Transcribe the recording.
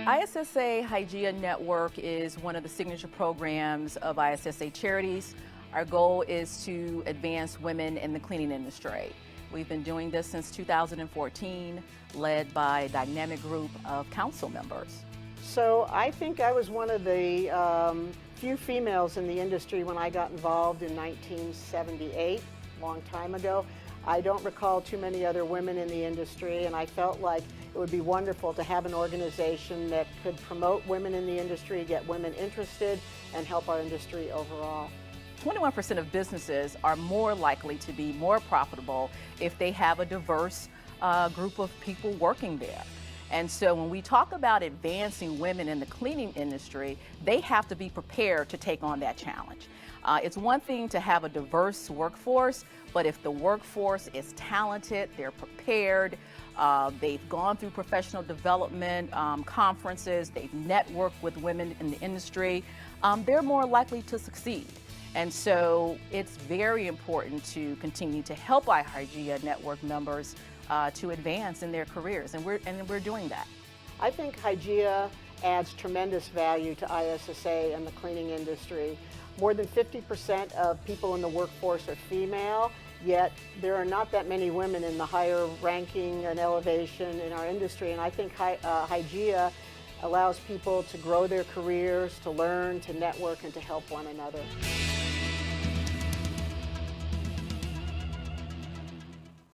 ISSA Hygieia Network is one of the signature programs of ISSA Charities. Our goal is to advance women in the cleaning industry. We've been doing this since 2014, led by a dynamic group of council members. So I think I was one of the few females in the industry when I got involved in 1978, a long time ago. I don't recall too many other women in the industry, and I felt like it would be wonderful to have an organization that could promote women in the industry, get women interested, and help our industry overall. 21% of businesses are more likely to be more profitable if they have a diverse group of people working there. And so when we talk about advancing women in the cleaning industry, they have to be prepared to take on that challenge. It's one thing to have a diverse workforce, but if the workforce is talented, they're prepared, they've gone through professional development conferences, they've networked with women in the industry, they're more likely to succeed. And so it's very important to continue to help our Hygieia Network members to advance in their careers, and we're doing that. I think Hygieia adds tremendous value to ISSA and the cleaning industry. More than 50% of people in the workforce are female, yet there are not that many women in the higher ranking and elevation in our industry, and I think Hygieia allows people to grow their careers, to learn, to network, and to help one another.